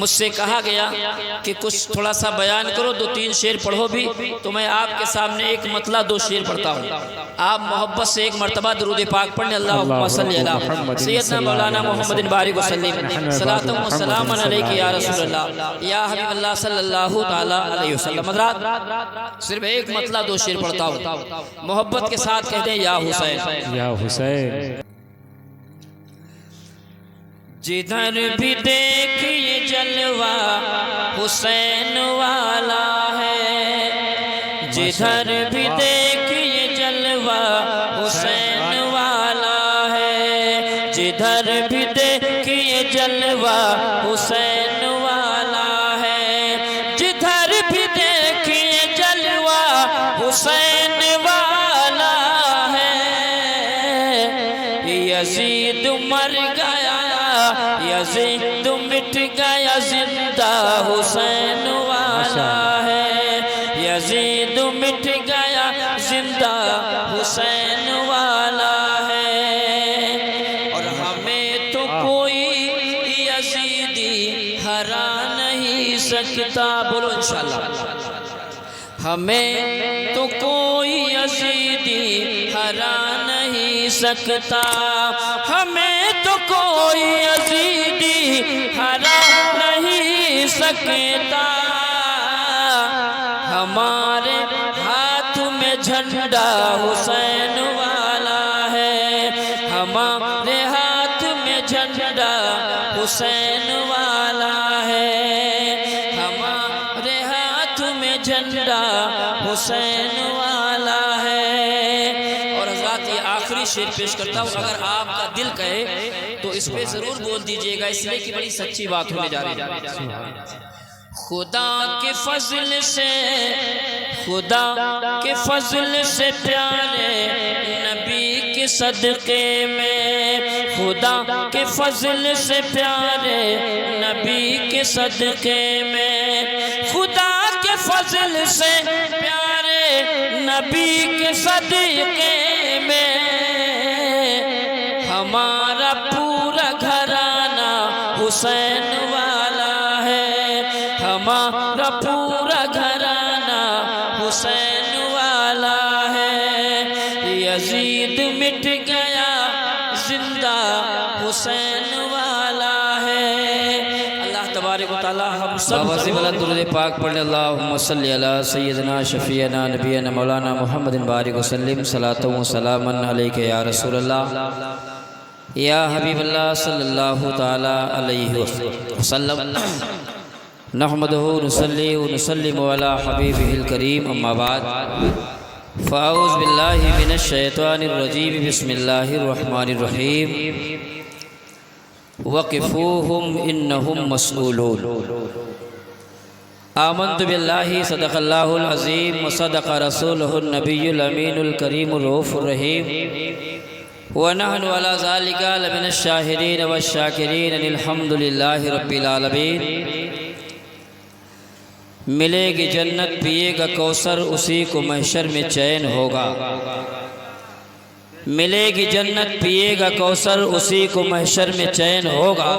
मुझसे कहा गया कि कुछ थोड़ा सा बयान करो, 2-3 शेर पढ़ो भी, तो मैं आपके सामने एक मतला 2 शेर पढ़ता हूँ। आप मोहब्बत से एक मरतबा दुरूद पाक पढ़ने, अल्लाहुम्मा सल्ली अला सय्यदना मौलाना मुहम्मदिन बारिक वसल्लम सलातुम व सलामुन अलैका या रसूलल्लाह या हबीबल्लाह सल्लल्लाहु तआला अलैहि वसल्लम। हज़रात सिर्फ एक मतला 2 शेर पढ़ता हूँ, मोहब्बत के साथ कहते हैं या हुसैन, या हुसैन। जिधर भी देखिए जलवा हुसैन वाला है, जिधर भी देखिए जलवा हुसैन वाला है, जिधर भी देखिए जलवा हुसैन वाला है, जिधर भी देखिए जलवा हुसैन वाला है। यजीद मर गया, यजीद मिट गया, जिंदा हुसैन वाला है, यजीद मिट गया, जिंदा हुसैन वाला है। और हमें तो कोई यजीदी हरा नहीं सकता, बोलो इंशाअल्लाह। हमें तो कोई यजीदी हरा नहीं सकता, हमें तो कोई यजीदी हरा नहीं सकता। हमारे हाथ में झंडा हुसैन वाला है, हमारे हाथ में झंडा हुसैन वाला है, हमारे हाथ में झंडा हुसैन वाला है। और हज़रात ये आखिरी शेर पेश करता हूँ, अगर आपका दिल कहे तो इस पे जरूर बोल दीजिएगा, इसलिए कि बड़ी सच्ची बात होने जा रही है। खुदा के फजल से, खुदा के फजल से प्यारे नबी के सदक़े में, खुदा के फजल से प्यारे नबी के सदक़े में, खुदा के फजल से प्यारे नबी के सदक़े में, हमारा पूरा घराना हुसैन वाला है, हमारा पूरा घराना हुसैन वाला है। यजीद मिट गया, जिंदा हुसैन वाला है। अल्लाह तबारक व तआला हम सब से बुलंद दुरूद पाक पढ़ने, अल्लाहुम्मा सल्ली अला सय्यदना शफीअना नबीना मौलाना मुहम्मदिन बारिक वसल्लम सलातु व सलामन अलैका या रसूलल्लाह या हबीबल्लाह सल्लल्लाहु तआला अलैहि वसल्लम। नहमदुहु व नुसल्ली व नुसल्लिमु अला हबीबिहिल करीम, अम्मा बाद। फ़अऊज़ु बिल्लाहि मिनश शैतानिर रजीम, बिस्मिल्लाहिर रहमानिर रहीम। वक़िफ़ूहुम इन्नहुम मस्ऊलून। आमन्तु बिल्लाहि सदक़ल्लाहुल अज़ीम व सदक़ रसूलुहुन नबियुल अमीनुल करीमुर रऊफ़ुर रहीम। व नहनु अला ज़ालिका लमिनश शाहिदीन वश शाकिरीन, अल्हम्दुलिल्लाहि रब्बिल आलमीन। मिलेगी जन्नत, पिएगा कौसर, उसी को महशर में चैन होगा। मिलेगी जन्नत, पिएगा कौसर, उसी को महशर में चैन होगा।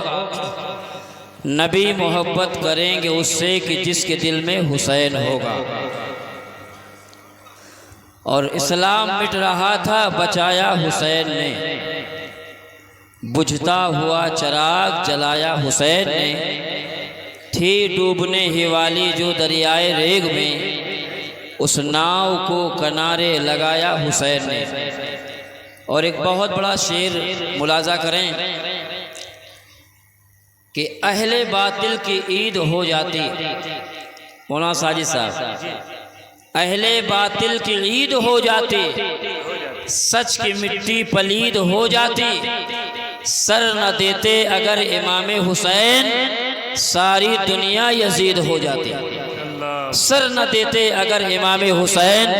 नबी मोहब्बत करेंगे उससे कि जिसके दिल में हुसैन होगा। और इस्लाम मिट रहा था, बचाया हुसैन ने, बुझता हुआ चिराग जलाया हुसैन ने। थी डूबने ही वाली जो दरियाए रेग में, उस नाव को किनारे लगाया हुसैन ने। और एक बहुत बड़ा शेर मुलाजा करें कि अहले बातिल की ईद हो जाती, मौलाना साजिद साहब, अहले बातिल की ईद हो जाती, सच की मिट्टी पलीद हो जाती। सर न देते अगर इमाम हुसैन, सारी दुनिया यजीद हो जाती। सर न देते अगर इमाम हुसैन,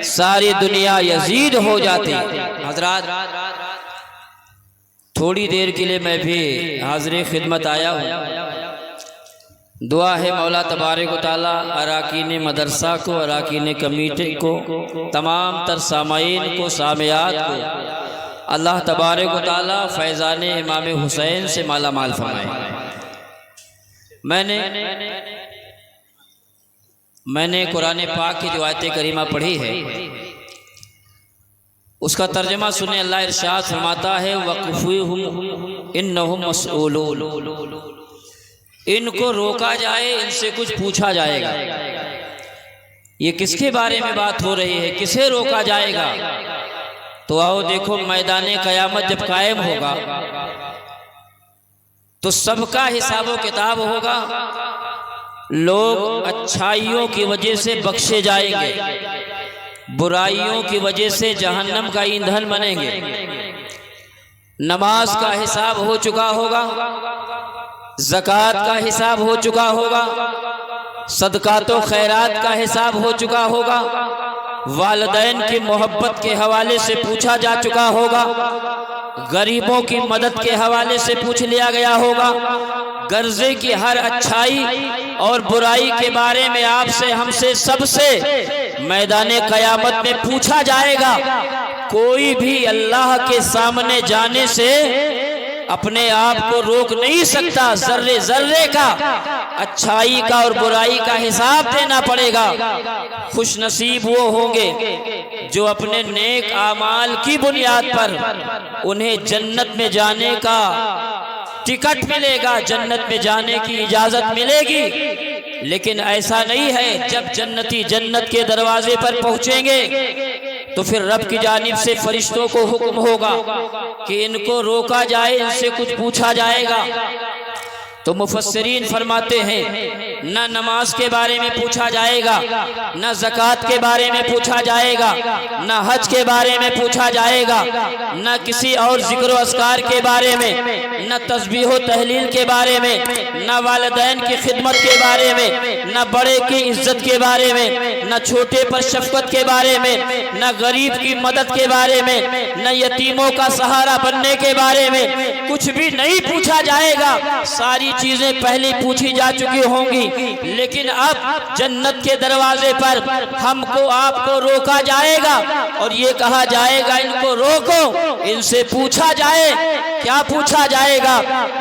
सारी दुनिया यजीद हो जाती। हजरात, थोड़ी देर के लिए मैं भी हाज़िर खिदमत आया हूँ। दुआ है मौला तबारक व तआला अराकीन मदरसा को, अराकीन कमेटी को, तमाम तर सामाईन को, सामियात को अल्लाह तबारक व तआला फैज़ान इमाम हुसैन से माला माल फरमाए। मैंने कुरान पाक की जो आयत करीमा पढ़ी है उसका तर्जमा सुने। अल्लाह इरशाद फरमाता है वक़फ़ूहुम इन्नहुम मसऊलून, इनको रोका जाए, इनसे कुछ पूछा जाएगा। ये किसके बारे में बात हो रही है, किसे रोका जाएगा? तो आओ देखो, मैदान क़यामत जब कायम होगा तो सबका हिसाब व किताब होगा। लोग अच्छाइयों की वजह से बख्शे जाएंगे, बुराइयों की वजह से जहन्नम का ईंधन बनेंगे। नमाज का हिसाब हो चुका होगा, ज़कात का हिसाब हो चुका होगा, सदकात व खैरात का हिसाब हो चुका होगा, वालिदैन की मोहब्बत के हवाले से पूछा जा चुका होगा, गरीबों की मदद के हवाले से पूछ लिया गया होगा, गर्जे की हर अच्छाई और बुराई के बारे में आपसे, हमसे, सबसे मैदान क़यामत में पूछा जाएगा। कोई भी अल्लाह के सामने जाने से अपने आप को रोक नहीं सकता। जर्रे जर्रे का अच्छाई का और बुराई का हिसाब देना पड़ेगा। खुश नसीब वो होंगे जो अपने नेक आमाल की बुनियाद पर उन्हें जन्नत में जाने का टिकट मिलेगा, जन्नत में जाने की इजाजत मिलेगी। लेकिन ऐसा नहीं है, जब जन्नती जन्नत के दरवाजे पर पहुंचेंगे तो फिर रब की जानिब से फरिश्तों को हुक्म होगा कि इनको रोका जाए, इनसे कुछ पूछा जाएगा। तो मुफस्सिरीन फरमाते हैं न नमाज के बारे में पूछा जाएगा, न ज़कात के बारे में पूछा जाएगा, न हज के बारे में पूछा जाएगा, न किसी और जिक्र अस्कार के बारे में, न तस्बीह व तहलील के बारे में, न वालिदैन की खिदमत के बारे में, न बड़े की इज्जत के बारे में, न छोटे पर शफकत के बारे में, न गरीब की मदद के बारे में, न यतीमों का सहारा बनने के बारे में कुछ भी नहीं पूछा जाएगा। सारी चीजें पहले पूछी जा चुकी होंगी। लेकिन अब जन्नत के दरवाजे पर हमको आपको रोका जाएगा और ये कहा जाएगा इनको रोको, इनसे पूछा जाए। क्या पूछा जाएगा?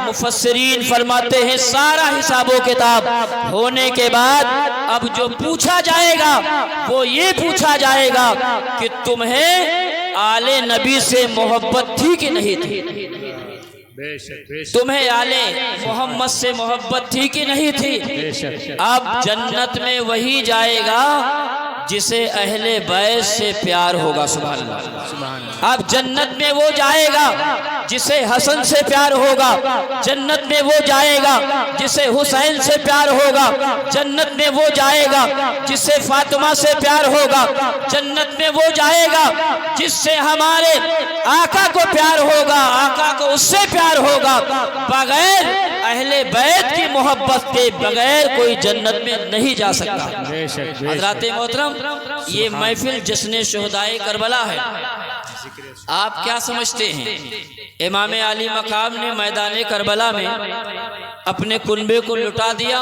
मुफस्सिरीन फरमाते हैं सारा हिसाबो किताब होने के बाद अब जो पूछा जाएगा वो ये पूछा जाएगा कि तुम्हें आले नबी से मोहब्बत थी कि नहीं थी, तुम्हें आले मोहम्मद से मोहब्बत थी कि नहीं थी। अब जन्नत में वही जाएगा जिसे अहले बैत से प्यार होगा। सुभान अल्लाह। अब जन्नत में वो जाएगा जिसे हसन से प्यार होगा, जन्नत में वो जाएगा जिसे हुसैन से प्यार होगा, जन्नत में वो जाएगा जिसे फातिमा से प्यार होगा, जन्नत में वो जाएगा जिससे हमारे आका को प्यार होगा, आका को उससे प्यार होगा। बगैर अहले बैत की मोहब्बत के बगैर कोई जन्नत में नहीं जा सकता। हज़रात मोहतरम, ये महफिल जश्न शुहदाए करबला है। आप क्या समझते हैं? इमाम अली मकाम ने मैदान करबला में अपने कुनबे को लुटा दिया,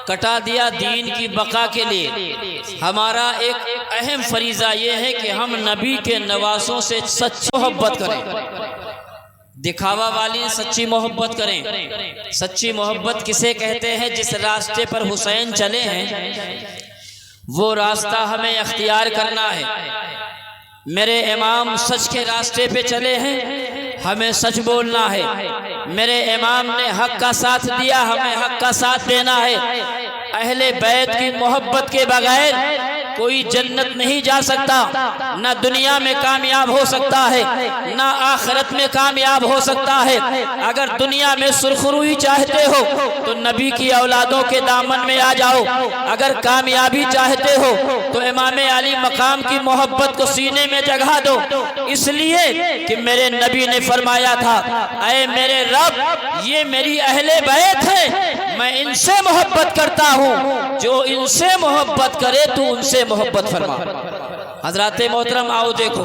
कटा दिया दीन की बका के लिए। हमारा एक अहम फरीजा ये है कि हम नबी के नवासों से सच्ची मोहब्बत करें, दिखावा वाली सच्ची मोहब्बत करें। सच्ची मोहब्बत किसे कहते हैं? जिस रास्ते पर हुसैन चले हैं वो रास्ता हमें अख्तियार करना है। मेरे इमाम सच के रास्ते पे चले हैं, हमें सच बोलना है। मेरे इमाम ने हक का साथ दिया, हमें हक का साथ देना है। अहले बैत की मोहब्बत के बगैर कोई जन्नत नहीं जा सकता, ना दुनिया में कामयाब हो सकता है, ना आखिरत में कामयाब हो सकता है। अगर दुनिया में सुरखरुई चाहते हो तो नबी की औलादों के दामन में आ जाओ। अगर कामयाबी चाहते हो तो इमाम अली मकाम की मोहब्बत को सीने में जगह दो, इसलिए कि मेरे नबी ने फरमाया था, ऐ मेरे रब, ये मेरी अहले बैत है, मैं इनसे मोहब्बत करता हूँ, जो इनसे मोहब्बत करे तो उनसे मोहब्बत फरमा। हजरात मोहतरम, आओ देखो,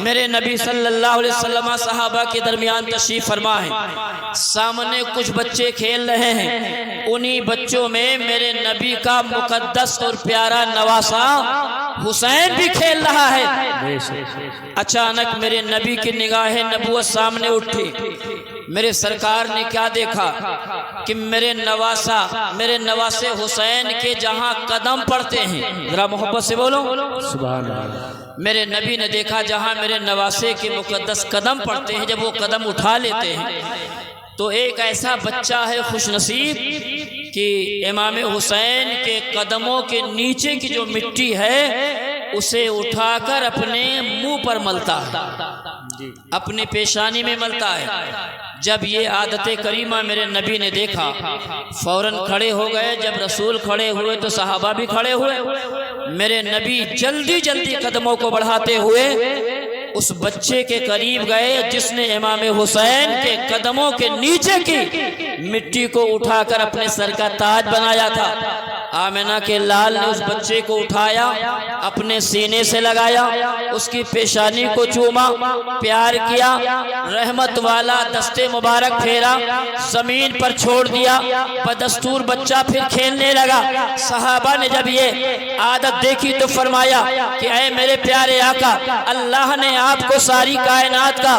मेरे नबी सल्लल्लाहु अलैहि वसल्लम सहाबा के दरमियान तशरीफ फरमा है। सामने कुछ बच्चे खेल रहे हैं, उन्हीं बच्चों में मेरे नबी का मुकद्दस और प्यारा नवासा हुसैन भी खेल रहा है। अचानक मेरे नबी की निगाहें नबूवत सामने उठी। मेरे सरकार ने क्या देखा कि मेरे नवासे हुसैन के जहां कदम पड़ते हैं, जरा मोहब्बत से बोलो सुभान अल्लाह। मेरे नबी ने देखा जहां मेरे नवासे के मुकद्दस कदम पड़ते हैं, जब वो कदम उठा लेते हैं तो एक ऐसा बच्चा है खुशनसीब कि इमाम हुसैन के कदमों के नीचे की जो मिट्टी है उसे उठाकर अपने मुंह पर मलता है, अपने पेशानी में मलता है। जब ये आदत करीमा मेरे नबी ने देखा, फौरन खड़े हो गए। जब रसूल खड़े हुए तो सहाबा भी खड़े हुए। मेरे नबी जल्दी जल्दी कदमों को बढ़ाते हुए उस बच्चे के करीब गए जिसने इमाम हुसैन के कदमों के नीचे की मिट्टी को उठाकर अपने सर का ताज बनाया था। आमिना के लाल ने उस बच्चे को उठाया, अपने सीने से लगाया, उसकी पेशानी को चूमा, प्यार किया, रहमत वाला दस्ते मुबारक फेरा, जमीन पर छोड़ दिया। बदस्तूर बच्चा फिर खेलने लगा। सहाबा ने जब ये आदत देखी तो फरमाया कि ऐ मेरे प्यारे आका, अल्लाह ने आपको सारी कायनात का